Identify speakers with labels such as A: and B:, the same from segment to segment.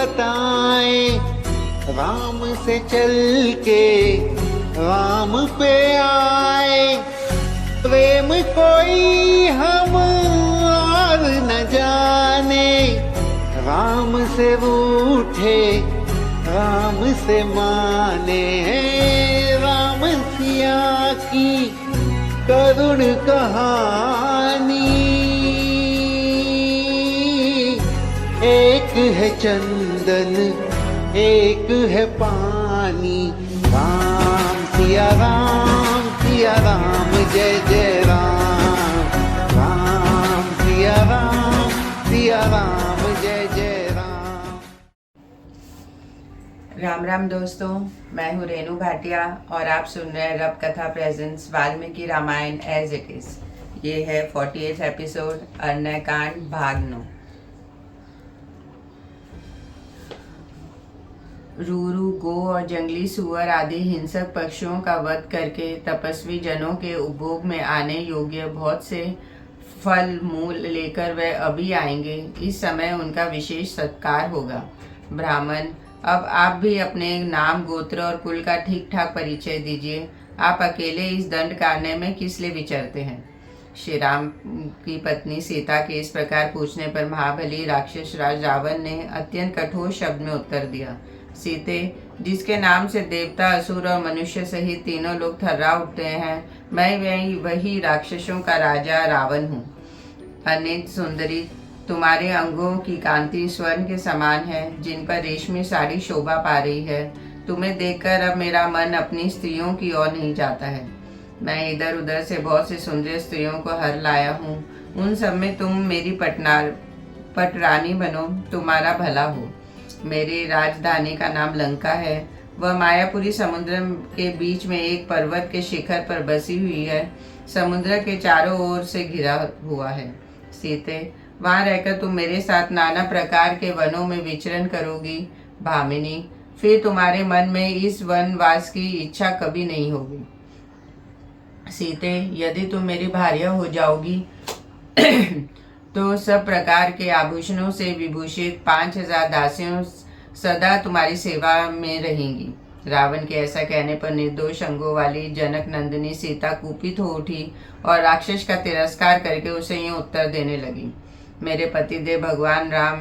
A: बताएं, राम से चल के राम पे आए। प्रेम कोई हम और न जाने, राम से रूठे राम से माने। राम सिया की करुण कहानी, एक है चंदन एक है पानी। राम सिया राम जय जय राम। राम सिया राम जय जय राम।
B: राम राम दोस्तों, मैं हूँ रेणु भाटिया और आप सुन रहे हैं Rab Katha presents Valmiki Ramayana as it is. ये है 48th एपिसोड, अरण्य कांड भाग 9। रूरू, गो और जंगली सुअर आदि हिंसक पक्षियों का वध करके तपस्वी जनों के उपभोग में आने योग्य बहुत से फल मूल लेकर वे अभी आएंगे। इस समय उनका विशेष सत्कार होगा। ब्राह्मण, अब आप भी अपने नाम, गोत्र और कुल का ठीक ठाक परिचय दीजिए। आप अकेले इस दंड कारण्य में किस लिए विचरते हैं? श्री राम की पत्नी सीता के इस प्रकार पूछने पर महाबली राक्षस राज रावण ने अत्यंत कठोर शब्द में उत्तर दिया। सीते, जिसके नाम से देवता, असुर और मनुष्य सहित तीनों लोग थर्रा उठते हैं, मैं वही राक्षसों का राजा रावण हूँ। अनित सुंदरी, तुम्हारे अंगों की कांति स्वर्ण के समान है, जिन पर रेशमी साड़ी शोभा पा रही है। तुम्हें देखकर अब मेरा मन अपनी स्त्रियों की ओर नहीं जाता है। मैं इधर उधर से बहुत सी सुंदर स्त्रियों को हर लाया हूँ। उन सब में तुम मेरी पटरानी बनो, तुम्हारा भला हो। मेरी राजधानी का नाम लंका है। वह मायापुरी समुद्र के बीच में एक पर्वत के शिखर पर बसी हुई है। समुद्र के चारों ओर से घिरा हुआ है। सीते, वहां रहकर तुम मेरे साथ नाना प्रकार के वनों में विचरण करोगी। भामिनी, फिर तुम्हारे मन में इस वनवास की इच्छा कभी नहीं होगी। सीते, यदि तुम मेरी भार्या हो जाओगी तो सब प्रकार के आभूषणों से विभूषित 5000 दासियों सदा तुम्हारी सेवा में रहेंगी। रावण के ऐसा कहने पर निर्दोष अंगों वाली जनक नंदिनी सीता कुपित हो उठी और राक्षस का तिरस्कार करके उसे यूं उत्तर देने लगी। मेरे पतिदेव भगवान राम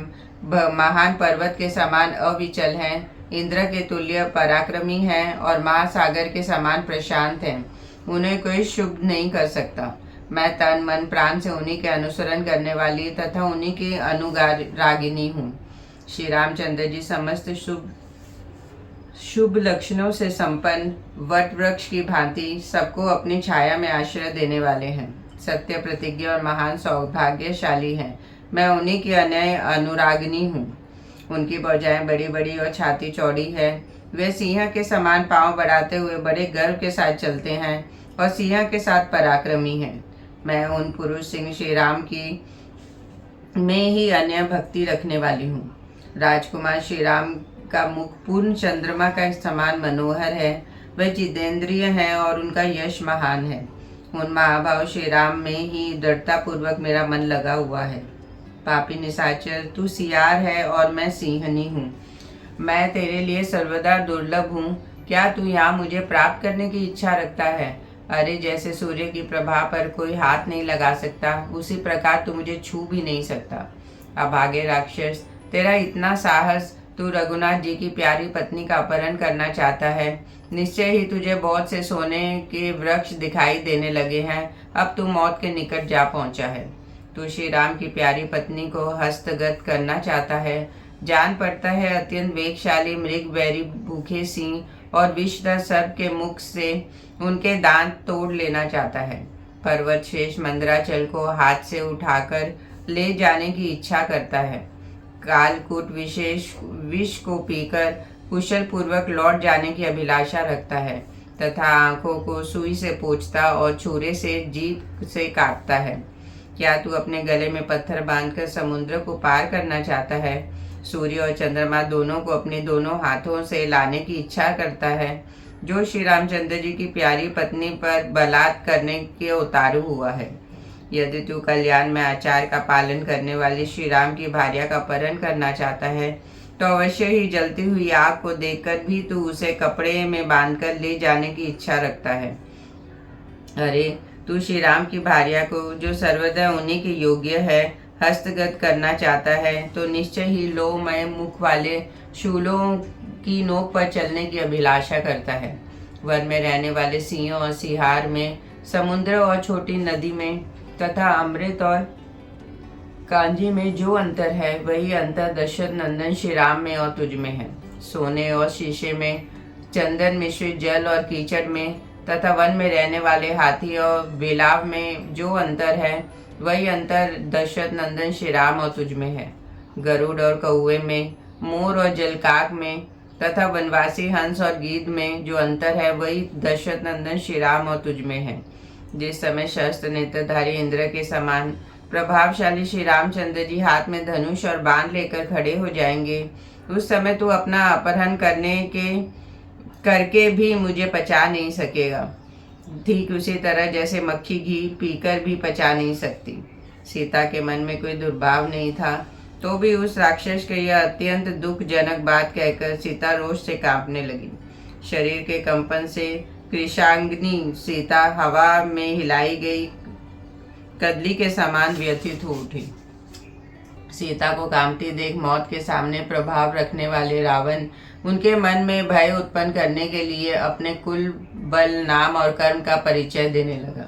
B: महान पर्वत के समान अविचल हैं, इंद्र के तुल्य पराक्रमी हैं और महासागर के समान प्रशांत हैं। उन्हें कोई शुभ नहीं कर सकता। मैं तन मन प्राण से उन्हीं के अनुसरण करने वाली तथा उन्हीं की अनुरागिनी हूँ। श्री रामचंद्र जी समस्त शुभ लक्षणों से संपन्न वट वृक्ष की भांति सबको अपनी छाया में आश्रय देने वाले हैं। सत्य प्रतिज्ञा और महान सौभाग्यशाली हैं। मैं उन्हीं की अनय अनुरागिनी हूँ। उनकी भुजाएं बड़ी बड़ी और छाती चौड़ी है। वे सिंह के समान पांव बढ़ाते हुए बड़े गर्व के साथ चलते हैं और सिंह के साथ पराक्रमी हैं। मैं उन पुरुष सिंह श्री राम की में ही अन्य भक्ति रखने वाली हूँ। राजकुमार श्री राम का मुख पूर्ण चंद्रमा का समान मनोहर है। वह जितेंद्रिय हैं और उनका यश महान है। उन महाभाव श्री राम में ही दृढ़ता पूर्वक मेरा मन लगा हुआ है। पापी निशाचर, तू सियार है और मैं सिंहनी हूँ। मैं तेरे लिए सर्वदा दुर्लभ हूँ। क्या तू यहाँ मुझे प्राप्त करने की इच्छा रखता है? अरे, जैसे सूर्य की प्रभा पर कोई हाथ नहीं लगा सकता, उसी प्रकार तू मुझे छू भी नहीं सकता। अभागे राक्षस, तेरा इतना साहस! तू रघुनाथ जी की प्यारी पत्नी का अपहरण करना चाहता है। निश्चय ही तुझे बहुत से सोने के वृक्ष दिखाई देने लगे हैं। अब तू मौत के निकट जा पहुंचा है। तू श्री राम की प्यारी पत्नी को हस्तगत करना चाहता है। जान पड़ता है अत्यंत वेगशाली मृग बैरी भूखे सिंह और विषधर सर्प के मुख से उनके दांत तोड़ लेना चाहता है। पर्वत शेष मंदराचल को हाथ से उठाकर ले जाने की इच्छा करता है। कालकूट विशेष विष को पीकर कुशल पूर्वक लौट जाने की अभिलाषा रखता है तथा आंखों को सुई से पोंछता और छुरे से जीभ से काटता है। क्या तू अपने गले में पत्थर बांधकर समुद्र को पार करना चाहता है? सूर्य और चंद्रमा दोनों को अपने दोनों हाथों से लाने की इच्छा करता है। जो श्री रामचंद्र जी की प्यारी पत्नी पर बलात् करने के उतारू हुआ है। यदि तू कल्याण में आचार का पालन करने वाली श्री राम की भार्या का अपहरण करना चाहता है तो अवश्य ही जलती हुई आग को देखकर भी तू उसे कपड़े में बांधकर ले जाने की इच्छा रखता है। अरे तू श्री राम की भार्या को, जो सर्वदा उन्हीं के योग्य है, हस्तगत करना चाहता है, तो निश्चय ही लोहमय मुख वाले शूलों की नोक पर चलने की अभिलाषा करता है। वन में रहने वाले सिंहों और सिहार में, समुद्र और छोटी नदी में तथा अमृत और कांजी में जो अंतर है, वही अंतर दशरथ नंदन श्री राम में और तुझ में है। सोने और शीशे में, चंदन मिश्रित जल और कीचड़ में तथा वन में रहने वाले हाथी और बेलाव में जो अंतर है, वही अंतर दशरथ नंदन श्री राम और तुझ में है। गरुड़ और कौवे में, मोर और जलकाक में तथा वनवासी हंस और गीद में जो अंतर है, वही दशरथ नंदन श्री राम और तुझ में है। जिस समय शस्त्र नेत्रधारी इंद्र के समान प्रभावशाली श्री रामचंद्र जी हाथ में धनुष और बाण लेकर खड़े हो जाएंगे, उस समय तू अपना अपहरण करके भी मुझे पचा नहीं सकेगा। ठीक उसी तरह जैसे मक्खी घी पीकर भी पचा नहीं सकती। सीता के मन में कोई दुर्भाव नहीं था, तो भी उस राक्षस के यह अत्यंत दुखजनक बात कहकर सीता रोष से कांपने लगी। शरीर के कंपन से कृशांगनी सीता हवा में हिलाई गई कदली के समान व्यथित हो उठी। सीता को कांपती देख मौत के सामने प्रभाव रखने वाले रावण उनके मन में भय उत्पन्न करने के लिए अपने कुल, बल, नाम और कर्म का परिचय देने लगा।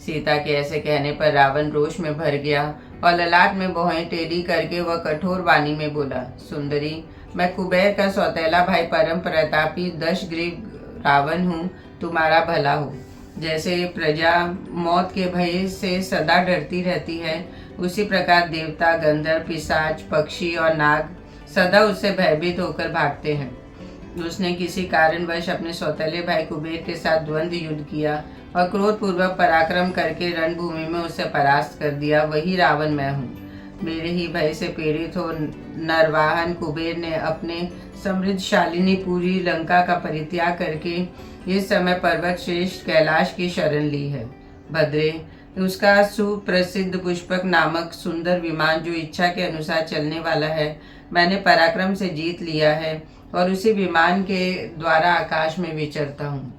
B: सीता के ऐसे कहने पर रावण रोष में भर गया और ललाट में भौहें टेढ़ी करके वह कठोर वाणी में बोला, सुंदरी, मैं कुबेर का सौतेला भाई परम प्रतापी दशग्रीव रावण हूँ, तुम्हारा भला हो। जैसे प्रजा मौत के भय से सदा डरती रहती है, उसी प्रकार देवता, गंधर्व, पिशाच, पक्षी और नाग सदा उससे भयभीत होकर भागते हैं। उसने किसी कारणवश अपने सौतेले भाई कुबेर के साथ द्वंद्व युद्ध किया और क्रोधपूर्वक पराक्रम करके रणभूमि में उसे परास्त कर दिया। वही रावण मैं हूँ। मेरे ही भय से पीड़ित हो नरवाहन कुबेर ने अपने समृद्धशालिनी पूरी लंका का परित्याग करके इस समय पर्वत श्रेष्ठ कैलाश की शरण ली है। भद्रे, उसका सुप्रसिद्ध पुष्पक नामक सुंदर विमान, जो इच्छा के अनुसार चलने वाला है, मैंने पराक्रम से जीत लिया है और उसी विमान के द्वारा आकाश में विचरता हूँ।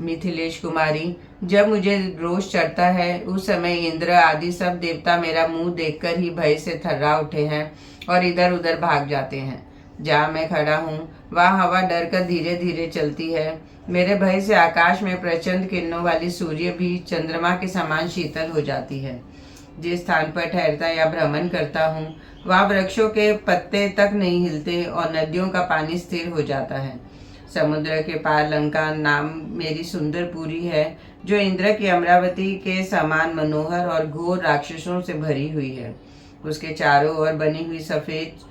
B: मिथिलेश कुमारी, जब मुझे रोष चढ़ता है, उस समय इंद्र आदि सब देवता मेरा मुंह देखकर ही भय से थर्रा उठे हैं और इधर उधर भाग जाते हैं। जहाँ मैं खड़ा हूँ वहाँ हवा डर कर धीरे धीरे चलती है। मेरे भय से आकाश में प्रचंड किरणों वाली सूर्य भी चंद्रमा के समान शीतल हो जाती है। जिस स्थान पर ठहरता या भ्रमण करता हूँ, वहाँ वृक्षों के पत्ते तक नहीं हिलते और नदियों का पानी स्थिर हो जाता है। समुद्र के पार लंका नाम मेरी सुंदर पुरी है, जो इंद्र की अमरावती के समान मनोहर और घोर राक्षसों से भरी हुई है। उसके चारों ओर बनी हुई सफेद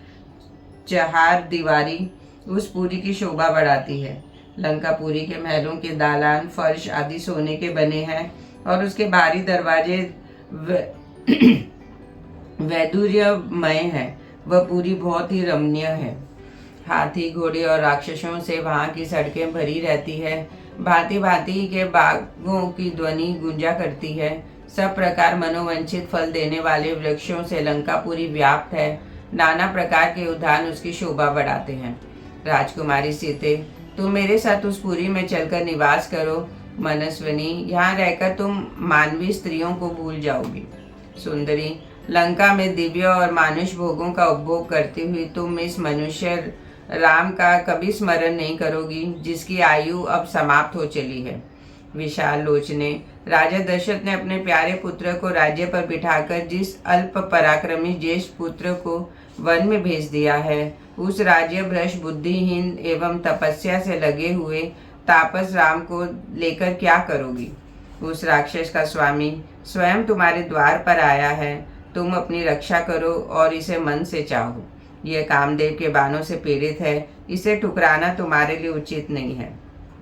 B: चहार दीवारी उस पुरी की शोभा बढ़ाती है। लंकापुरी के महलों के दालान, फर्श आदि सोने के बने हैं और उसके बाहरी दरवाजे वैदुर्यमय हैं। वह पुरी बहुत ही रमणीय है। हाथी, घोड़े और राक्षसों से वहाँ की सड़कें भरी रहती है। भांति भांति के बागों की ध्वनि गूंजा करती है। सब प्रकार मनोवंचित फल देने वाले वृक्षों से लंकापुरी व्याप्त है। नाना प्रकार के उद्यान उसकी शोभा बढ़ाते हैं। राजकुमारी सीते, तुम मेरे साथ उस पुरी में चलकर निवास करो। मनस्विनी, यहाँ रहकर तुम मानवी स्त्रियों को भूल जाओगी। सुंदरी, लंका में दिव्य और मानुष भोगों का उपभोग करती हुई तुम इस मनुष्य राम का कभी स्मरण नहीं करोगी, जिसकी आयु अब समाप्त हो चली है। विशाल लोचने, राजा दशरथ ने अपने प्यारे पुत्र को राज्य पर बिठाकर जिस अल्प पराक्रमी ज्येष्ठ पुत्र को वन में भेज दिया है, उस राज्य भ्रष्ट, बुद्धिहीन एवं तपस्या से लगे हुए तापस राम को लेकर क्या करोगी? उस राक्षस का स्वामी स्वयं तुम्हारे द्वार पर आया है। तुम अपनी रक्षा करो और इसे मन से चाहो। यह कामदेव के बाणों से पीड़ित है, इसे ठुकराना तुम्हारे लिए उचित नहीं है।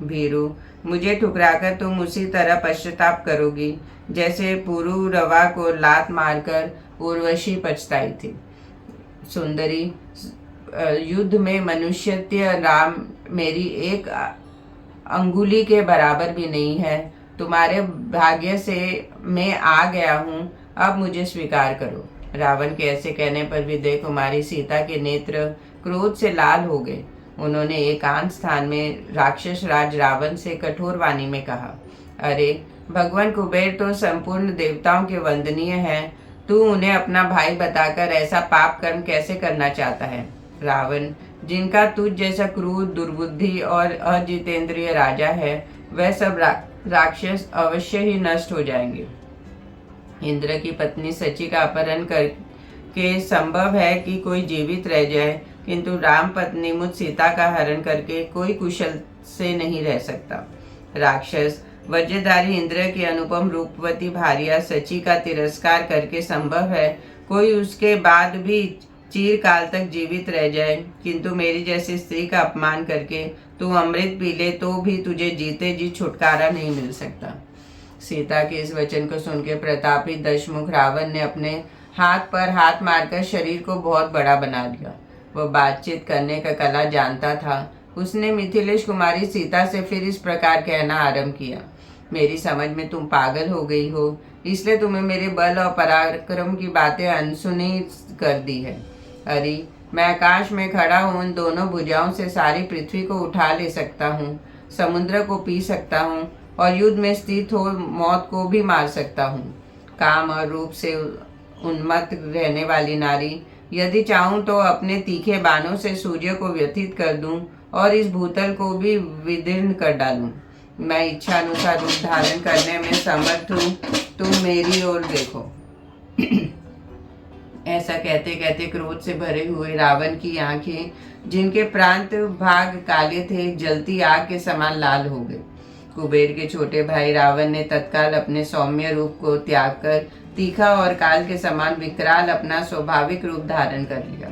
B: भीरू, मुझे ठुकराकर तुम उसी तरह पश्चाताप करोगी जैसे पुरुरवा को लात मारकर उर्वशी पछताई थी। सुंदरी, युद्ध में मनुष्यत्य राम मेरी एक अंगुली के बराबर भी नहीं है। तुम्हारे भाग्य से मैं आ गया हूँ, अब मुझे स्वीकार करो। रावण के ऐसे कहने पर विदय कुमारी सीता के नेत्र क्रोध से लाल हो गए। उन्होंने एकांत स्थान में राक्षस राज रावण से कठोर वाणी में कहा, अरे भगवान कुबेर तो संपूर्ण देवताओं के वंदनीय हैं, तू उन्हें अपना भाई बताकर ऐसा पाप कर्म कैसे करना चाहता है। रावण, जिनका तुझ जैसा क्रूर, दुर्बुद्धि और अजितेंद्रिय राजा है, वह सब राक्षस अवश्य ही नष्ट हो जाएंगे। इंद्र की पत्नी सची का अपहरण करके संभव है कि कोई जीवित रह जाए, किंतु राम पत्नी मुझ सीता का हरण करके कोई कुशल से नहीं रह सकता। राक्षस वज्रधारी इंद्र की अनुपम रूपवती भार्या सची का तिरस्कार करके संभव है कोई उसके बाद भी चिरकाल तक जीवित रह जाए, किंतु मेरी जैसी स्त्री का अपमान करके तू अमृत पी ले तो भी तुझे जीते जी छुटकारा नहीं मिल सकता। सीता के इस वचन को सुनकर प्रतापी दशमुख रावण ने अपने हाथ पर हाथ मारकर शरीर को बहुत बड़ा बना लिया। वह बातचीत करने का कला जानता था। उसने मिथिलेश कुमारी सीता से फिर इस प्रकार कहना आरंभ किया, मेरी समझ में तुम पागल हो गई हो, इसलिए तुम्हें मेरे बल और पराक्रम की बातें अनसुनी कर दी है। अरे मैं आकाश में खड़ा हूँ, उन दोनों भुजाओं से सारी पृथ्वी को उठा ले सकता हूँ, समुद्र को पी सकता हूँ और युद्ध में स्थित हो मौत को भी मार सकता हूँ। काम और रूप से उन्मत्त रहने वाली नारी, यदि चाहूँ तो अपने तीखे बाणों से सूर्य को व्यथित कर दूं और इस भूतल को भी विदीर्ण कर डालूं। मैं इच्छा अनुसार रूप धारण करने में समर्थ हूँ, तुम मेरी ओर देखो। ऐसा कहते कहते क्रोध से भरे हुए रावण की आंखें, जिनके प्रांत भाग काले थे, जलती आग के समान लाल हो गए। कुबेर के छोटे भाई रावण ने तत्काल अपने सौम्य रूप को त्याग कर तीखा और काल के समान विकराल अपना स्वाभाविक रूप धारण कर लिया।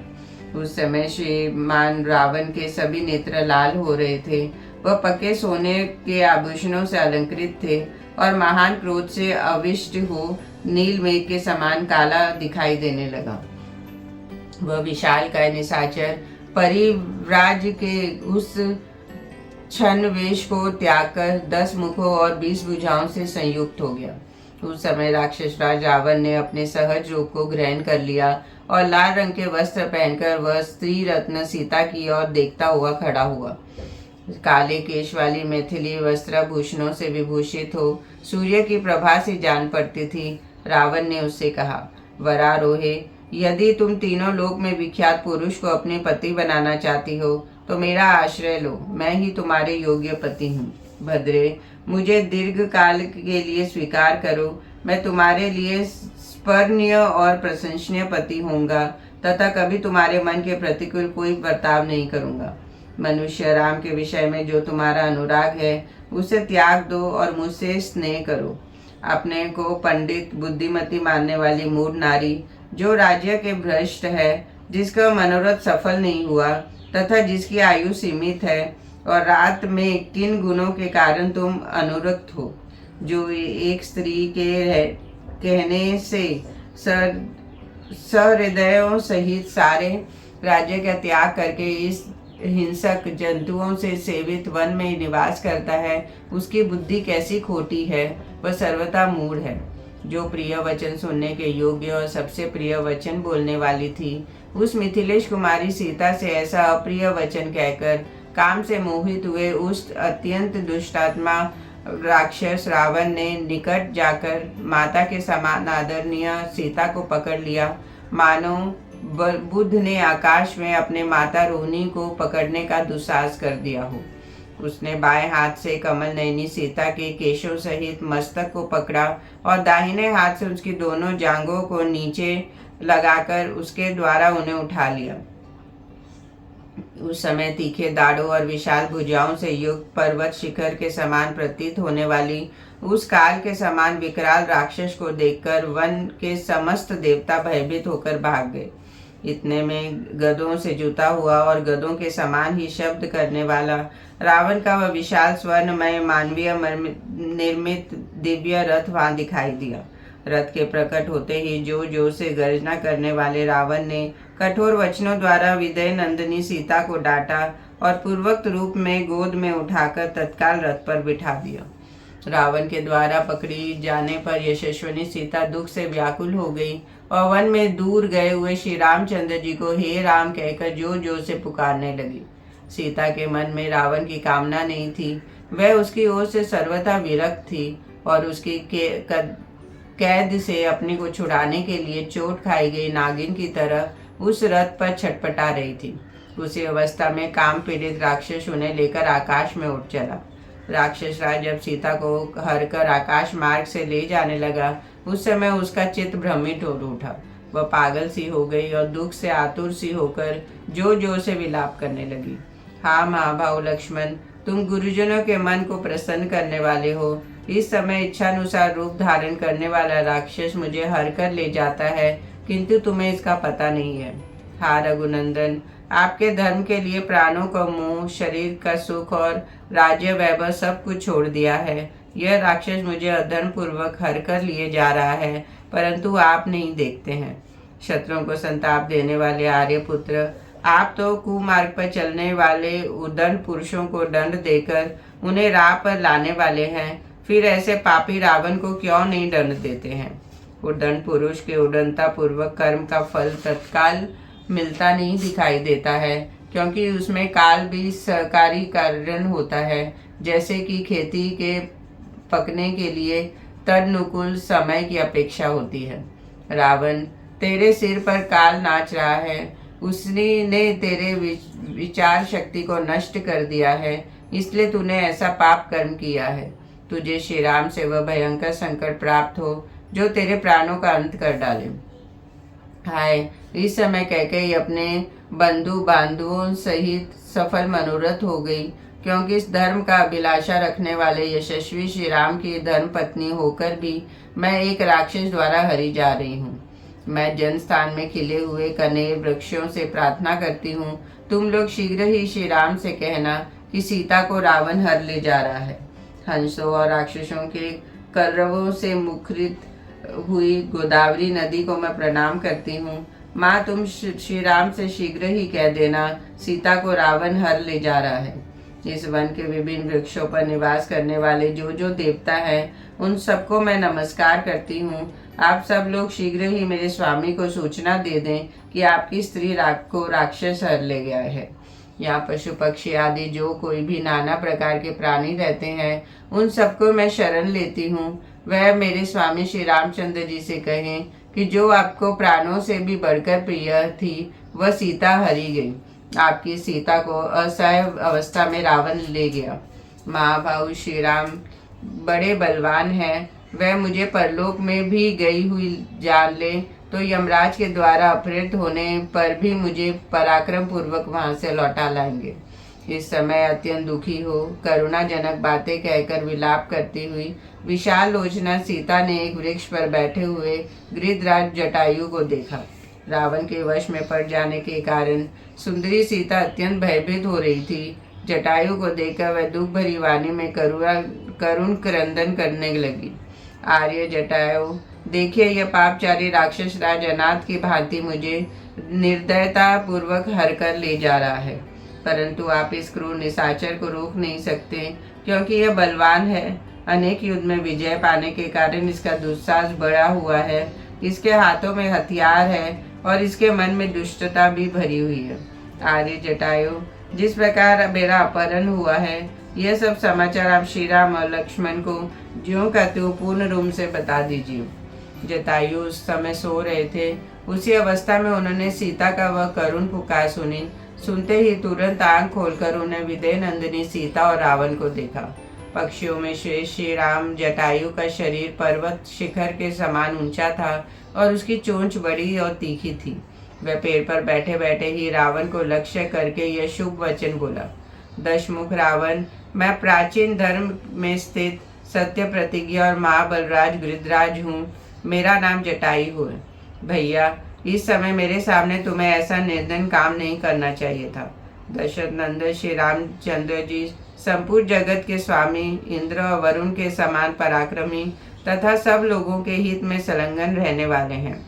B: उस समय श्रीमान रावण के सभी नेत्र लाल हो रहे थे। वह पक्के सोने के आभूषणों से अलंकृत थे और महान क्रोध से अविष्ट हो नील मेघ के समान काला दिखाई देने लगा। वह विशाल काय निशाचर परिव्राज के उस क्षण वेश को त्याग कर 10 मुखों और 20 भुजाओं से संयुक्त हो गया। उस समय राक्षस राज रावण ने अपने सहज रूप को ग्रहण कर लिया और लाल रंग के वस्त्र पहनकर वह स्त्री रत्न सीता की ओर देखता हुआ खड़ा हुआ। काले केश वाली मैथिली वस्त्राभूषणों से विभूषित हो सूर्य की प्रभा से जान पड़ती थी। रावण ने उससे कहा, वरारोहे, यदि तुम तीनों लोक में विख्यात पुरुष को अपने पति बनाना चाहती हो तो मेरा आश्रय लो, मैं ही तुम्हारे योग्य पति हूँ। भद्रे, मुझे दीर्घ काल के लिए स्वीकार करो, मैं तुम्हारे लिए स्पर्णीय और प्रशंसनीय पति होऊंगा तथा कभी तुम्हारे मन के प्रतिकूल कोई बर्ताव नहीं करूंगा। मनुष्य राम के विषय में जो तुम्हारा अनुराग है उसे त्याग दो और मुझसे स्नेह करो। अपने को पंडित बुद्धिमती मानने वाली मूढ़ नारी, जो राज्य के भ्रष्ट है, जिसका मनोरथ सफल नहीं हुआ तथा जिसकी आयु सीमित है और रात में किन गुणों के कारण तुम अनुरक्त हो, जो एक स्त्री के कहने से सहृदयों सहित सारे राज्य का त्याग करके इस हिंसक जंतुओं से सेवित वन में निवास करता है, उसकी बुद्धि कैसी खोटी है, वह सर्वथा मूढ़ है। जो प्रिय वचन सुनने के योग्य और सबसे प्रिय वचन बोलने वाली थी, उस मिथिलेश कुमारी सीता से ऐसा अप्रिय वचन कहकर काम से मोहित हुए उस अत्यंत दुष्टात्मा राक्षस रावण ने निकट जाकर माता के समान आदरणीय सीता को पकड़ लिया, मानो बुद्ध ने आकाश में अपने माता रोहिणी को पकड़ने का दुस्साहस कर दिया हो। उसने बाएं हाथ से कमल नयनी सीता के केशों सहित मस्तक को पकड़ा और दाहिने हाथ से उसकी दोनों जांघों को नीचे लगाकर उसके द्वारा उन्हें उठा लिया। उस समय तीखे दाढ़ों और विशाल भुजाओं से युक्त पर्वत शिखर के समान प्रतीत होने वाली उस काल के समान विकराल राक्षस को देखकर वन के समस्त देवता भयभीत होकर भाग गए। इतने में गधों से जुता हुआ और गधों के समान ही शब्द करने वाला रावण का वह विशाल स्वर्णमय मानवीय निर्मित दिव्य रथ वहां दिखाई दिया। रथ के प्रकट होते ही जोर जोर से गर्जना करने वाले रावण ने कठोर वचनों द्वारा विदय नंदिनी सीता को डांटा और पूर्वोक्त रूप में गोद में उठाकर तत्काल रथ पर बिठा दिया। रावण के द्वारा पकड़ी जाने पर यशस्विनी सीता दुख से व्याकुल हो गई और वन में दूर गए हुए श्री रामचंद्र जी को हे राम कहकर जोर जोर से पुकारने लगी। सीता के मन में रावण की कामना नहीं थी, वह उसकी ओर से सर्वथा विरक्त थी और उसकी कैद से अपने को छुड़ाने के लिए चोट खाई गई नागिन की तरह उस रथ पर छटपटा रही थी। उसी अवस्था में काम पीड़ित राक्षस उन्हें लेकर आकाश में उठ चला। राक्षस राज जब सीता को हर कर आकाश मार्ग से ले जाने लगा, उस समय उसका चित्त भ्रमित हो उठा। वह पागल सी हो गई और दुख से आतुर सी होकर जोर जोर से विलाप करने लगी। हाँ महाभाव लक्ष्मण, तुम गुरुजनों के मन को प्रसन्न करने वाले हो। इस समय इच्छानुसार रूप धारण करने वाला राक्षस मुझे हर कर ले जाता है, किंतु तुम्हें इसका पता नहीं है। हाँ रघुनंदन, आपके धर्म के लिए प्राणों का मोह, शरीर का सुख और राज्य वैभव सब कुछ छोड़ दिया है। यह राक्षस मुझे अधर्म पूर्वक हर कर लिए जा रहा है, परंतु आप नहीं देखते हैं। शत्रुओं को संताप देने वाले आर्यपुत्र, आप तो कुमार्ग पर चलने वाले उद्दंड पुरुषों को दंड देकर उन्हें राह पर लाने वाले हैं, फिर ऐसे पापी रावण को क्यों नहीं दंड देते हैं। उद्दंड पुरुष के उद्दंडता पूर्वक कर्म का फल तत्काल मिलता नहीं दिखाई देता है, क्योंकि उसमें काल भी सहकारी कारण होता है। जैसे कि खेती के पकने के लिए तदनुकूल समय की अपेक्षा होती है। रावण, तेरे सिर पर काल नाच रहा है, उसने तेरे विचार शक्ति को नष्ट कर दिया है, इसलिए तूने ऐसा पाप कर्म किया है। तुझे श्री राम से वह भयंकर संकट प्राप्त हो जो तेरे प्राणों का अंत कर डाले। हाय, इस समय कैकेयी अपने बंधु बांधवों सहित सफल मनोरथ हो गई, क्योंकि इस धर्म का अभिलाषा रखने वाले यशस्वी श्री राम की धर्म पत्नी होकर भी मैं एक राक्षस द्वारा हरी जा रही हूँ। मैं जन स्थान में खिले हुए कनेर वृक्षों से प्रार्थना करती हूँ, तुम लोग शीघ्र ही श्री राम से कहना कि सीता को रावण हर ले जा रहा है। हंसों और राक्षसों के कलरवों से मुखरित हुई गोदावरी नदी को मैं प्रणाम करती हूँ। माँ, तुम श्री राम से शीघ्र ही कह देना सीता को रावण हर ले जा रहा है। इस वन के विभिन्न वृक्षों पर निवास करने वाले जो जो देवता हैं, उन सबको मैं नमस्कार करती हूँ। आप सब लोग शीघ्र ही मेरे स्वामी को सूचना दे दें कि आपकी स्त्री को राक्षस हर ले गया है। यहाँ पशु पक्षी आदि जो कोई भी नाना प्रकार के प्राणी रहते हैं, उन सबको मैं शरण लेती हूँ। वह मेरे स्वामी श्री रामचंद्र जी से कहें कि जो आपको प्राणों से भी बढ़कर प्रिय थी, वह सीता हरी गई। आपकी सीता को असहाय अवस्था में रावण ले गया। महाभाव श्री राम बड़े बलवान हैं, वह मुझे परलोक में भी गई हुई जान ले तो यमराज के द्वारा अपहृत होने पर भी मुझे पराक्रम पूर्वक वहां से लौटा लाएंगे। इस समय अत्यंत दुखी हो करुणाजनक बातें कहकर विलाप करती हुई विशाल लोचना सीता ने एक वृक्ष पर बैठे हुए गृधराज जटायु को देखा। रावण के वश में पड़ जाने के कारण सुंदरी सीता अत्यंत भयभीत हो रही थी। जटायु को देखकर वह दुख भरी वाणी में करुण क्रंदन करने लगी। आर्य जटायु, देखिए, यह पापचारी राक्षस राज अनाथ की भांति मुझे निर्दयता पूर्वक हर कर ले जा रहा है, परंतु आप इस क्रूर निशाचर को रोक नहीं सकते, क्योंकि यह बलवान है। अनेक युद्ध में विजय पाने के कारण इसका दुस्साहस बढ़ा हुआ है। इसके हाथों में हथियार है और इसके मन में दुष्टता भी भरी हुई है। आर्य जटायु, जिस प्रकार मेरा अपहरण हुआ है, यह सब समाचार आप श्री राम और लक्ष्मण को ज्यों का त्यों पूर्ण रूप से बता दीजिए। जटायु उस समय सो रहे थे। उसी अवस्था में उन्होंने सीता का वह करुण पुकार सुनी। सुनते ही तुरंत आंख खोलकर उन्हें विदय नंदिनी सीता और रावण को देखा। पक्षियों में श्रेष्ठ श्री राम जटायु का शरीर पर्वत शिखर के समान ऊंचा था और उसकी चोंच बड़ी और तीखी थी। वह पेड़ पर बैठे बैठे ही रावण को लक्ष्य करके यह शुभ वचन बोला। दशमुख रावण, मैं प्राचीन धर्म में स्थित सत्य प्रतिज्ञा और महाबलराज गृधराज हूँ। मेरा नाम जटायु है। भैया, इस समय मेरे सामने तुम्हें ऐसा निर्दयी काम नहीं करना चाहिए था। दशरथ नंदन श्री रामचंद्र जी संपूर्ण जगत के स्वामी, इंद्र और वरुण के समान पराक्रमी तथा सब लोगों के हित में संलग्न रहने वाले हैं।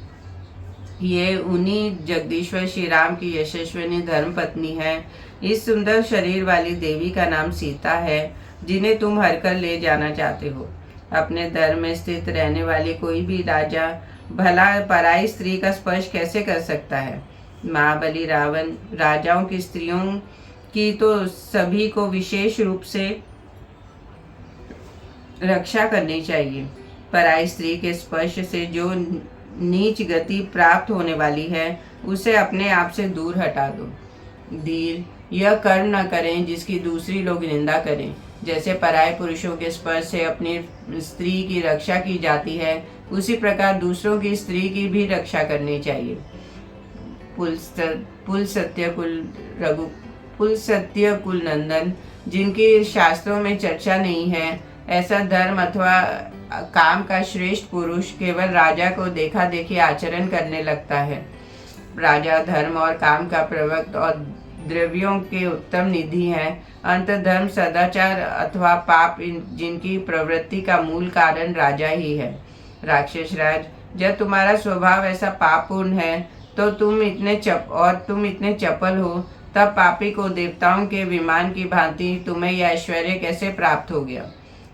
B: ये उन्हीं जगदीश्वर श्री राम की यशस्विनी धर्म पत्नी है। इस सुंदर शरीर वाली देवी का नाम सीता है। जिन्हें तुम हरकर ले जाना चाहते हो। अपने धर्म में स्थित रहने वाली कोई भी राजा भला पराई स्त्री का स्पर्श कैसे कर सकता है। महाबली रावण, राजाओं की स्त्रियों की तो सभी को विशेष रूप से रक्षा करनी चाहिए। पराई स्त्री के स्पर्श से जो नीच गति प्राप्त होने वाली है, उसे अपने आप से दूर हटा दो। धीर, यह कर्म न करें जिसकी दूसरी लोग निंदा करें। जैसे पराये पुरुषों के स्पर्श से अपनी स्त्री की रक्षा की जाती है, उसी प्रकार दूसरों की स्त्री की भी रक्षा करनी चाहिए। पुल सत्य कुल नंदन, जिनकी शास्त्रों में चर्चा नहीं है, ऐसा धर्म अथवा काम का श्रेष्ठ पुरुष केवल राजा को देखा देखी आचरण करने लगता है। राजा धर्म और काम का प्रवक्त और द्रव्यों के उत्तम निधि है। अंत धर्म, सदाचार अथवा पाप, जिनकी प्रवृत्ति का मूल कारण राजा ही है। राक्षस राज, जब तुम्हारा स्वभाव ऐसा पापपूर्ण है तो तुम इतने चपल हो, तब पापी को देवताओं के विमान की भांति तुम्हें यह ऐश्वर्य कैसे प्राप्त हो गया।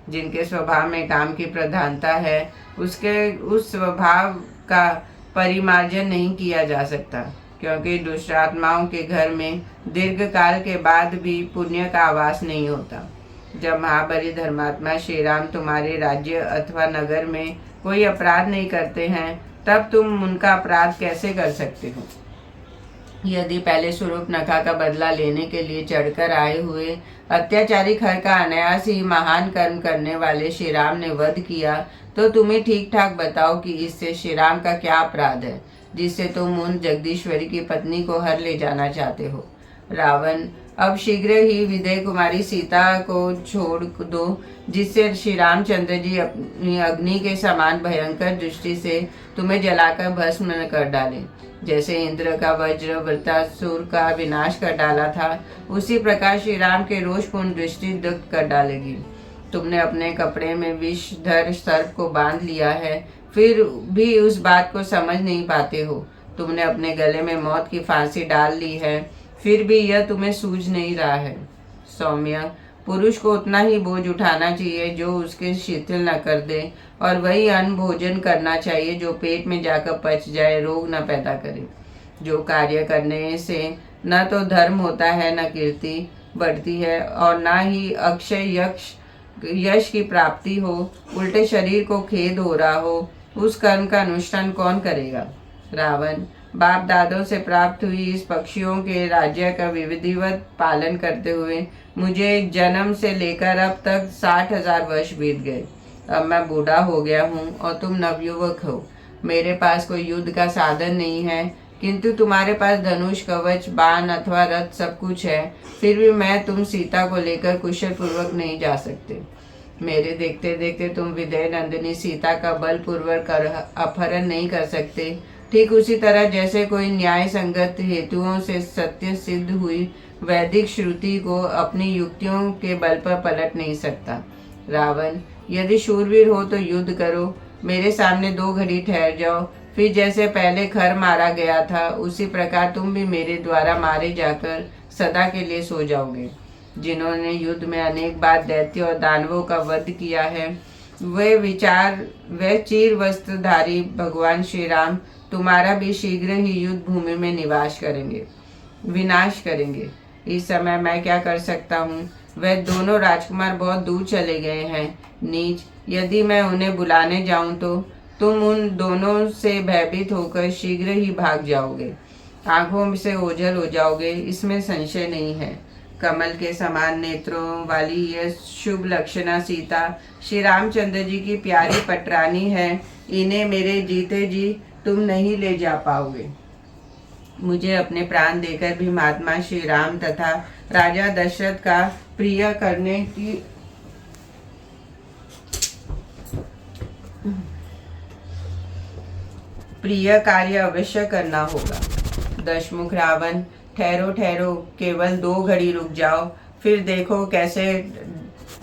B: जिनके स्वभाव में काम की प्रधानता है, उस स्वभाव का परिमार्जन नहीं किया जा सकता, क्योंकि दुष्ट आत्माओं के घर में दीर्घ काल के बाद भी पुण्य का आवास नहीं होता। जब महाबली धर्मात्मा श्री राम तुम्हारे राज्य अथवा नगर में कोई अपराध नहीं करते हैं, तब तुम उनका अपराध कैसे कर सकते हो। यदि पहले शूर्पणखा का बदला लेने के लिए चढ़कर आए हुए अत्याचारी खर का अनायास ही महान कर्म करने वाले श्री राम ने वध किया, तो तुम्हें ठीक ठाक बताओ कि इससे श्री राम का क्या अपराध है, जिससे तुम उन जगदीश्वरी की पत्नी को हर ले जाना चाहते हो। रावण, अब शीघ्र ही विदय कुमारी सीता को छोड़ दो, जिससे श्री रामचंद्र जी अपनी अग्नि के समान भयंकर दृष्टि से तुम्हें जलाकर भस्म न कर डालें। जैसे इंद्र का वज्र वृत्तासुर का विनाश कर डाला था, उसी प्रकार श्री राम के रोषपूर्ण दृष्टि दग्ध कर डालेगी। तुमने अपने कपड़े में विषधर सर्प को बांध लिया है, फिर भी उस बात को समझ नहीं पाते हो। तुमने अपने गले में मौत की फांसी डाल ली है, फिर भी यह तुम्हें सूझ नहीं रहा है। सौम्य, पुरुष को उतना ही बोझ उठाना चाहिए जो उसके शिथिल न कर दे, और वही अन्न भोजन करना चाहिए जो पेट में जाकर पच जाए, रोग न पैदा करे। जो कार्य करने से न तो धर्म होता है, न कीर्ति बढ़ती है, और न ही अक्षय यश की प्राप्ति हो, उल्टे शरीर को खेद हो रहा हो, उस कर्म का अनुष्ठान कौन करेगा। रावण, बाप दादों से प्राप्त हुई इस पक्षियों के राज्य का विधिवत पालन करते हुए मुझे जन्म से लेकर अब तक 60,000 वर्ष बीत गए। अब मैं बूढ़ा हो गया हूँ और तुम नवयुवक हो। मेरे पास कोई युद्ध का साधन नहीं है, किंतु तुम्हारे पास धनुष, कवच, बाण अथवा रथ सब कुछ है। फिर भी मैं तुम सीता को लेकर कुशल पूर्वक नहीं जा सकते। मेरे देखते देखते तुम विदय नंदिनी सीता का बलपूर्वक अपहरण नहीं कर सकते। ठीक उसी तरह जैसे कोई न्याय संगत हेतुओं से सत्य सिद्ध हुई वैदिक श्रुति को अपनी युक्तियों के बल पर पलट नहीं सकता। रावण, यदि शूरवीर हो तो युद्ध करो, मेरे सामने 2 घड़ी ठहर जाओ, फिर जैसे पहले खर मारा गया था, उसी प्रकार तुम भी मेरे द्वारा मारे जाकर सदा के लिए सो जाओगे। जिन्होंने युद्ध में अनेक बार दैत्य और दानवों का वध किया है, वे चीर वस्त्रधारी भगवान श्री राम तुम्हारा भी शीघ्र ही युद्ध भूमि में विनाश करेंगे। इस समय मैं क्या कर सकता हूँ। वह दोनों राजकुमार बहुत दूर चले गए हैं। नीच, यदि मैं उन्हें बुलाने जाऊं तो तुम उन दोनों से भयभीत होकर शीघ्र ही भाग जाओगे, आंखों से ओझल हो जाओगे, इसमें संशय नहीं है। कमल के समान नेत्रों वाली यह शुभ लक्षणा सीता श्री रामचंद्र जी की प्यारी पटरानी है। इन्हें मेरे जीते जी तुम नहीं ले जा पाओगे। मुझे अपने प्राण देकर भी महात्मा श्री राम तथा राजा दशरथ का प्रिय कार्य अवश्य करना होगा। दशमुख रावण, ठहरो ठहरो, केवल 2 घड़ी रुक जाओ, फिर देखो कैसे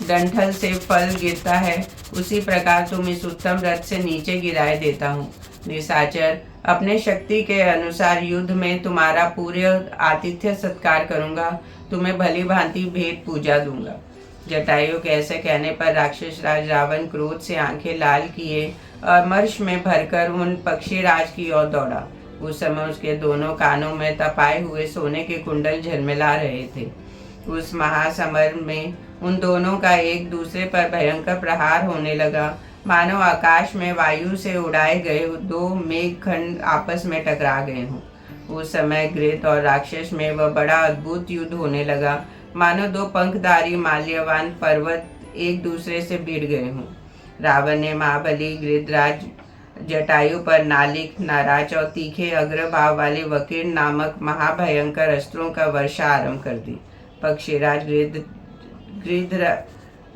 B: डंठल से फल गिरता है, उसी प्रकार तुम इस उत्तम रथ से नीचे गिराए देता हूँ। निशाचर, अपने शक्ति के अनुसार युद्ध में तुम्हारा पूरे आतिथ्य सत्कार करूंगा, तुम्हें भली भांति भेंट पूजा दूंगा। जटायु के ऐसे कहने पर राक्षस राज रावण क्रोध से आंखें लाल किए और मर्श में भरकर उन पक्षीराज की ओर दौड़ा। उस समय उसके दोनों कानों में तपाए हुए सोने के कुंडल झलमिला रहे थे। उस महासमर में उन दोनों का एक दूसरे पर भयंकर प्रहार होने लगा, मानो आकाश में वायु से उड़ाए गए दो मेघखंड आपस में टकरा गए हों। उस समय गृध और राक्षस में वह बड़ा अद्भुत युद्ध होने लगा, मानो दो पंखधारी माल्यवान पर्वत एक दूसरे से भिड़ गए हों। रावण ने महाबली गृधराज जटायु पर नालिक, नाराज और तीखे अग्रभाव वाले वकीर नामक महाभयंकर अस्त्रों का वर्षा आरंभ कर दी। पक्षीराज गृध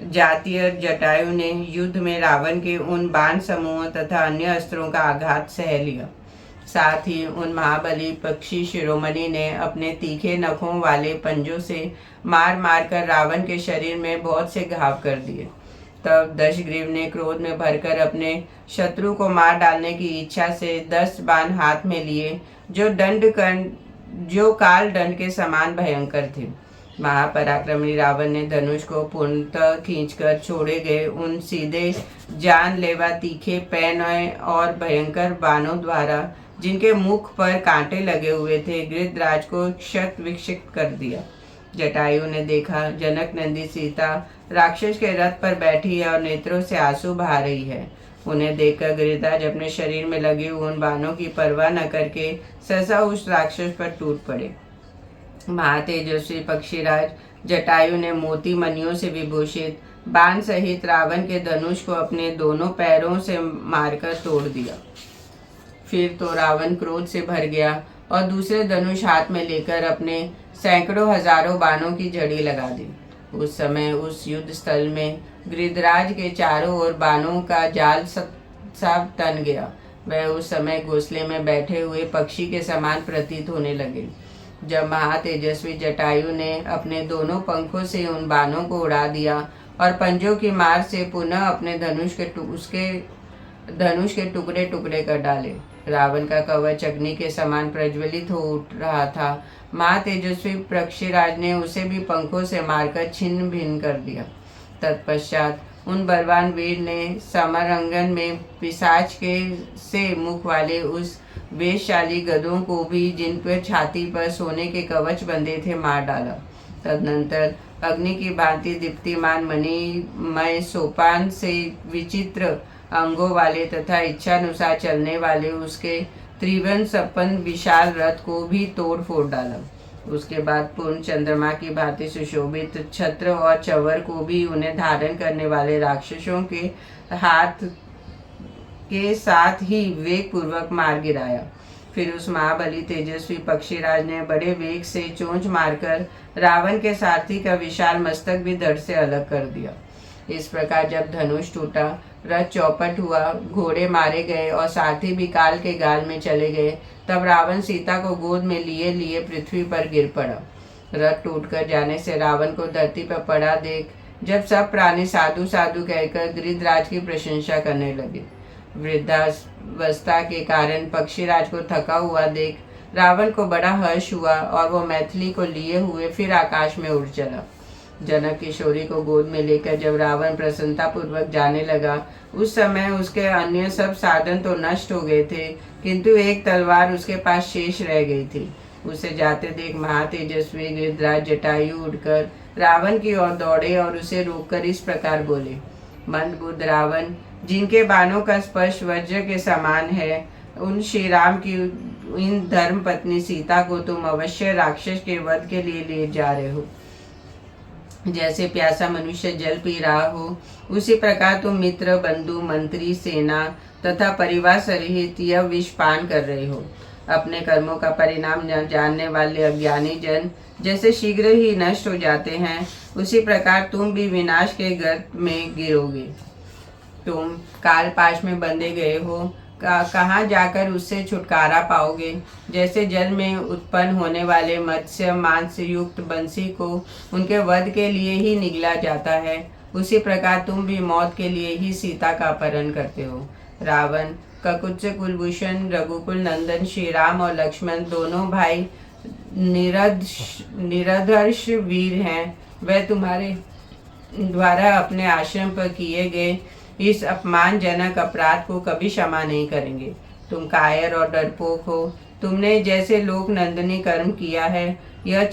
B: जातीय जटायु ने युद्ध में रावण के उन बाण समूहों तथा अन्य अस्त्रों का आघात सह लिया। साथ ही उन महाबली पक्षी शिरोमणि ने अपने तीखे नखों वाले पंजों से मार मार कर रावण के शरीर में बहुत से घाव कर दिए। तब दशग्रीव ने क्रोध में भरकर अपने शत्रु को मार डालने की इच्छा से 10 बाण हाथ में लिए, जो काल दंड के समान भयंकर थे। महापराक्रमी रावण ने धनुष को पूर्णतः खींचकर छोड़े गए उन सीधे जानलेवा तीखे पैन और भयंकर बाणों द्वारा, जिनके मुख पर कांटे लगे हुए थे, गृधराज को क्षत विक्षत कर दिया। जटायु ने देखा जनक नंदी सीता राक्षस के रथ पर बैठी है और नेत्रों से आंसू बहा रही है। उन्हें देखकर गृधराज अपने शरीर में लगे उन बाणों की परवाह न करके सहसा उस राक्षस पर टूट पड़े। महातेजस्वी पक्षीराज जटायु ने मोती मणियों से विभूषित बाण सहित रावण के धनुष को अपने दोनों पैरों से मारकर तोड़ दिया। फिर तो रावण क्रोध से भर गया और दूसरे धनुष हाथ में लेकर अपने सैकड़ों हजारों बाणों की झड़ी लगा दी। उस समय उस युद्ध स्थल में गृधराज के चारों ओर बाणों का जाल सब तन गया। वह उस समय घोंसले में बैठे हुए पक्षी के समान प्रतीत होने लगे। जब महातेजस्वी जटायु ने अपने दोनों पंखों से उन बाणों को उड़ा दिया और पंजों की मार से पुनः अपने धनुष के टुकड़े टुकड़े कर डाले, रावण का कवच अग्नि के समान प्रज्वलित हो उठ रहा था। महातेजस्वी पक्षीराज ने उसे भी पंखों से मारकर छिन्न भिन्न कर दिया। तत्पश्चात उन बलवान वीर ने समरांगन में पिशाच के से मुख वाले उस वेशशाली गधों को भी, जिन पर छाती पर सोने के कवच बंधे थे, मार डाला। तदनंतर अग्नि की भांति दीप्तिमान मणिमय सोपान से विचित्र अंगों वाले तथा इच्छानुसार चलने वाले उसके त्रिभुवन संपन्न विशाल रथ को भी तोड़ फोड़ डाला। उसके बाद पूर्ण चंद्रमा की भांति सुशोभित छत्र और चवर को भी उन्हें धारण करने वाले राक्षसों के हाथ के साथ ही वेग पूर्वक मार गिराया। फिर उस महाबली तेजस्वी पक्षीराज ने बड़े वेग से चोंच मारकर रावण के सारथी का विशाल मस्तक भी धड़ से अलग कर दिया। इस प्रकार जब धनुष टूटा, रथ चौपट हुआ, घोड़े मारे गए और सारथी भी काल के गाल में चले गए, तब रावण सीता को गोद में लिए लिए पृथ्वी पर गिर पड़ा। रथ टूटकर जाने से रावण को धरती पर पड़ा देख जब सब प्राणी साधु साधु कहकर गृधराज की प्रशंसा करने लगे। वृद्धावस्था के कारण पक्षीराज को थका हुआ देख रावण को बड़ा हर्ष हुआ और वो मैथिली को लिए हुए फिर आकाश में उड़ चला। जनक किशोरी को गोद में लेकर जब रावण प्रसन्नता पूर्वक जाने लगा, उस समय उसके अन्य सब साधन तो नष्ट हो गए थे, किंतु एक तलवार उसके पास शेष रह गई थी। उसे जाते देख महातेजस्वी गृधराज जटायु उड़कर रावण की ओर दौड़े और उसे रोककर इस प्रकार बोले, मंदबुद्ध रावण, जिनके बाणों का स्पर्श वज्र के समान है, उन श्री राम की इन धर्म पत्नी सीता को तुम अवश्य राक्षस के वध के लिए ले जा रहे हो। जैसे प्यासा मनुष्य जल पी रहा हो, उसी प्रकार तुम मित्र, बंधु, मंत्री, सेना तथा परिवार सहित यह विष पान कर रहे हो। अपने कर्मों का परिणाम जानने वाले अज्ञानी जन जैसे शीघ्र ही नष्ट हो जाते हैं, उसी प्रकार तुम भी विनाश के गर्त में गिरोगे। तुम कालपाश में बंधे गए हो, कहाँ जाकर उससे छुटकारा पाओगे। जैसे जल में उत्पन्न होने वाले मत्स्य मांस युक्त बंसी को उनके वध के लिए ही निगला जाता है, उसी प्रकार तुम भी मौत के लिए ही सीता का अपहरण करते हो। रावण, ककुत्स कुलभूषण, रघुकुल नंदन श्री राम और लक्ष्मण दोनों भाई निरधर्ष वीर हैं। वह तुम्हारे द्वारा अपने आश्रम पर किए गए इस अपमानजनक अपराध को कभी क्षमा नहीं करेंगे। तुम कायर और डरपोक हो। तुमने जैसे लोक नंदनी कर्म किया है, यह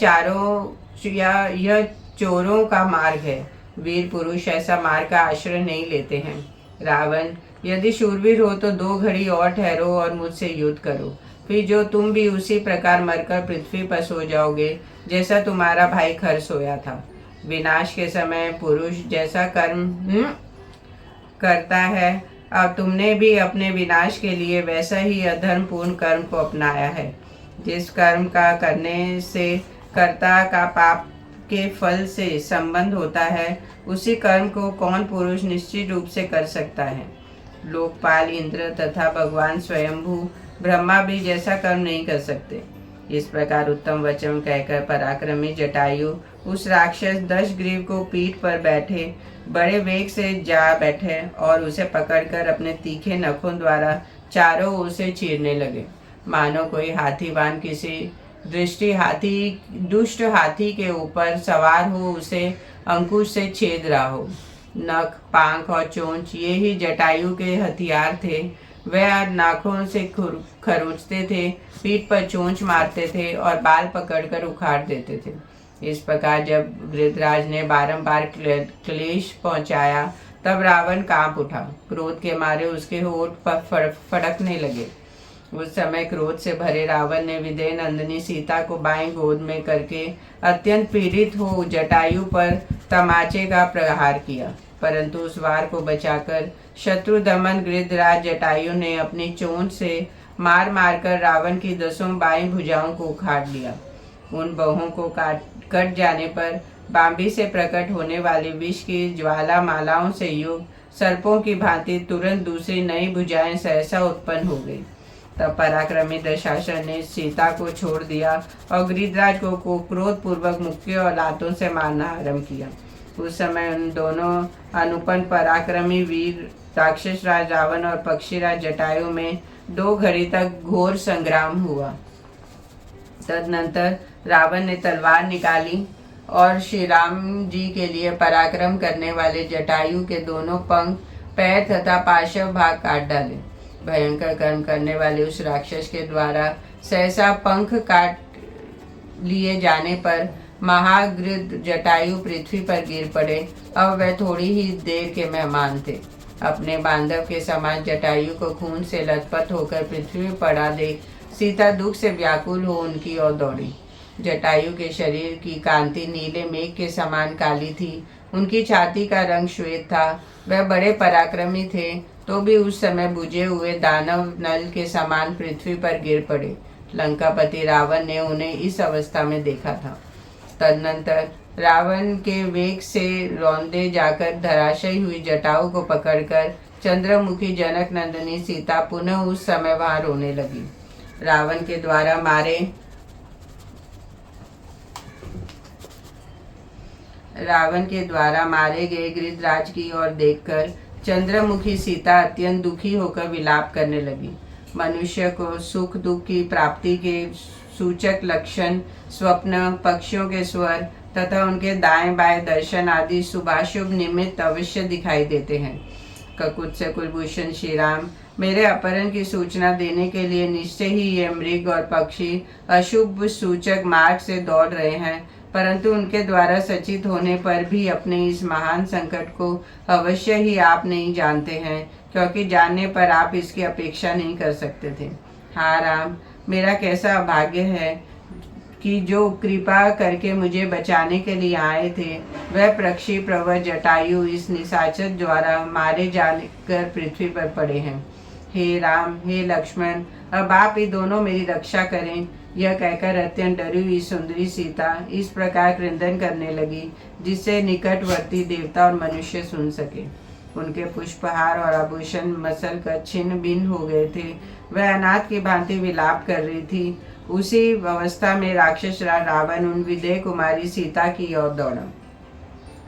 B: चोरों का मार्ग है। वीर पुरुष ऐसा मार्ग का आश्रय नहीं लेते हैं। रावण, यदि शूरवीर हो तो 2 घड़ी और ठहरो और मुझसे युद्ध करो, फिर जो तुम भी उसी प्रकार मरकर पृथ्वी पर सो जाओगे जैसा तुम्हारा भाई खर सोया था। विनाश के समय पुरुष जैसा कर्म करता है, अब तुमने भी अपने विनाश के लिए वैसा ही अधर्मपूर्ण कर्म को अपनाया है। जिस कर्म का करने से कर्ता का पाप के फल से संबंध होता है, उसी कर्म को कौन पुरुष निश्चित रूप से कर सकता है। लोकपाल इंद्र तथा भगवान स्वयंभू ब्रह्मा भी जैसा कर्म नहीं कर सकते। इस प्रकार उत्तम वचन कहकर पराक्रमी जटायु उस राक्षस दशग्रीव को पीठ पर बैठे बड़े वेग से जा बैठे और उसे पकड़कर अपने तीखे नखों द्वारा चारों ओर से चीरने लगे, मानो कोई हाथीवान किसी दुष्ट हाथी के ऊपर सवार हो उसे अंकुश से छेद रहा हो। नख, पांख और चोंच ये ही जटायु के हथियार थे। वह नाखों से खरोंचते थे, पीठ पर चोंच मारते थे और बाल पकड़कर उखाड़ देते थे। इस प्रकार जब गृधराज ने बारंबार क्लेश पहुंचाया, तब रावण कांप उठा। क्रोध के मारे उसके होठ पर फड़कने लगे। उस समय क्रोध से भरे रावण ने विदेह नंदिनी सीता को बाईं गोद में करके अत्यंत पीड़ित हो जटायु पर तमाचे का प्रहार किया, परंतु उस वार को बचाकर शत्रु दमन गृधराज जटायु ने अपनी चोंच से मार मारकर रावण की 10 बाईं भुजाओं को उखाड़ लिया। उन बाहों को कट जाने पर बांबी से प्रकट होने वाली विष की ज्वाला मालाओं से युक्त सर्पों की भांति तुरंत दूसरी नई भुजाएं सहसा उत्पन्न हो गई। तब पराक्रमी दशासन ने सीता को छोड़ दिया और गृधराज को क्रोध पूर्वक मुक्कियों और लातों से मारना आरंभ किया। उस समय उन दोनों अनुपम पराक्रमी वीर राक्षस राज रावण और पक्षीराज जटायु में 2 घड़ी तक घोर संग्राम हुआ। तदनंतर रावण ने तलवार निकाली और श्री राम जी के लिए पराक्रम करने वाले जटायु के दोनों पंख, पैर तथा पार्श्व भाग काट डाले। भयंकर कर्म करने वाले उस राक्षस के द्वारा सहसा पंख काट लिए जाने पर महागृध जटायु पृथ्वी पर गिर पड़े। अब वह थोड़ी ही देर के मेहमान थे। अपने बांधव के समान जटायु को खून से लथपथ होकर पृथ्वी पर पड़ा देख सीता दुख से व्याकुल हो उनकी ओर दौड़ी। जटायु के शरीर की कांति नीले मेघ के समान काली थी। उनकी छाती का रंग श्वेत था। वह बड़े पराक्रमी थे, तो भी उस समय बुझे हुए दानव नल के समान पृथ्वी पर गिर पड़े। लंकापति रावण ने उन्हें इस अवस्था में देखा था। तदनंतर रावण के वेग से रौंदे जाकर धराशायी हुई जटायु को पकड़कर चंद्रमुखी जनक नंदिनी सीता पुनः उस समय वहां रोने लगी। रावण के द्वारा मारे गए गृधराज की ओर देखकर चंद्रमुखी सीता अत्यंत दुखी होकर विलाप करने लगी। मनुष्य को सुख दुख की प्राप्ति के सूचक लक्षण स्वप्न, पक्षियों के स्वर तथा उनके दाएं बाएं दर्शन आदि शुभाशुभ निमित्त अवश्य दिखाई देते हैं। ककुत से कुलभूषण श्री राम मेरे अपहरण की सूचना देने के लिए निश्चय ही ये मृग और पक्षी अशुभ सूचक मार्ग से दौड़ रहे हैं, परंतु उनके द्वारा सचित होने पर भी अपने इस महान संकट को अवश्य ही आप नहीं जानते हैं, क्योंकि जानने पर आप इसकी अपेक्षा नहीं कर सकते थे। हाँ राम, मेरा कैसा अभाग्य है कि जो कृपा करके मुझे बचाने के लिए आए थे, वह पक्षी प्रवर जटायु इस निशाचर द्वारा मारे जाने कर पृथ्वी पर पड़े हैं। हे राम, हे लक्ष्मण, अब आप ही दोनों मेरी रक्षा करें। यह कहकर अत्यंत डरी हुई सुंदरी सीता इस प्रकार क्रंदन करने लगी, जिससे निकटवर्ती देवता और मनुष्य सुन सके। उनके पुष्पहार और आभूषण मसल कर छिन्न भिन्न हो गए थे। वह अनाथ की भांति विलाप कर रही थी। उसी अवस्था में राक्षस रावण उन विदेह कुमारी सीता की ओर दौड़ा।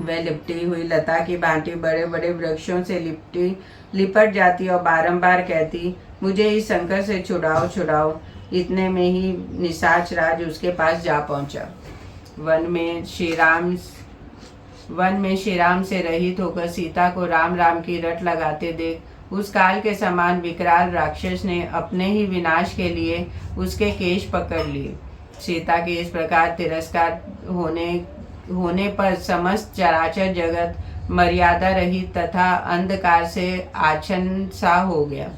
B: वह लिपटी हुई लता की भांति बड़े बड़े वृक्षों से लिपट जाती और बारंबार कहती, मुझे इस संकट से छुड़ाओ छुड़ाओ। इतने में ही निशाच राज उसके पास जा पहुंचा। वन वन में श्री राम से रहित होकर सीता को राम राम की रट लगाते देख उस काल के समान विकराल राक्षस ने अपने ही विनाश के लिए उसके केश पकड़ लिए। सीता के इस प्रकार तिरस्कार होने पर समस्त चराचर जगत मर्यादा रहित तथा अंधकार से आच्छन्न सा हो गया।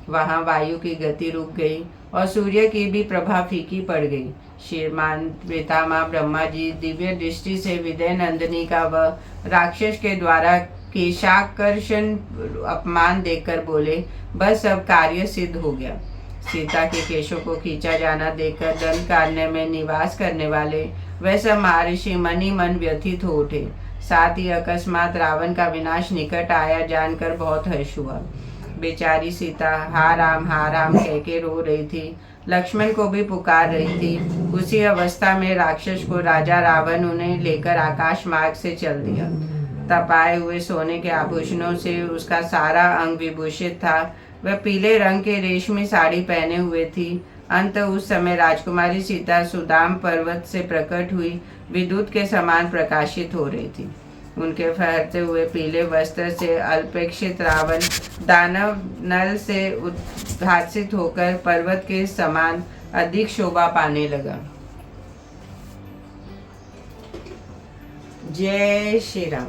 B: वहाँ वायु की गति रुक गई और सूर्य की भी प्रभा फीकी पड़ गई। श्रीमान पितामह ब्रह्मा जी दिव्य दृष्टि से विदय नंदिनी का वह राक्षस के द्वारा केशाकर्षण अपमान देखकर बोले, बस अब कार्य सिद्ध हो गया। सीता के केशों को खींचा जाना देखकर दंडकारण्य में निवास करने वाले वह सब महर्षि मन ही मन व्यथित हो उठे। साथ ही अकस्मात रावण का विनाश निकट आया जानकर बहुत हर्ष हुआ। बेचारी सीता हा राम कह के रो रही थी, लक्ष्मण को भी पुकार रही थी। उसी अवस्था में राक्षस को राजा रावण उन्हें लेकर आकाश मार्ग से चल दिया। तपाए हुए सोने के आभूषणों से उसका सारा अंग विभूषित था। वह पीले रंग के रेशमी साड़ी पहने हुए थी। अंत उस समय राजकुमारी सीता सुदाम पर्वत से प्रकट हुई विद्युत के समान प्रकाशित हो रही थी। उनके फहरते हुए पीले वस्त्र से अल्पेक्षित रावण दानव नल से उद्भासित होकर पर्वत के समान अधिक शोभा पाने लगा। जय श्री राम।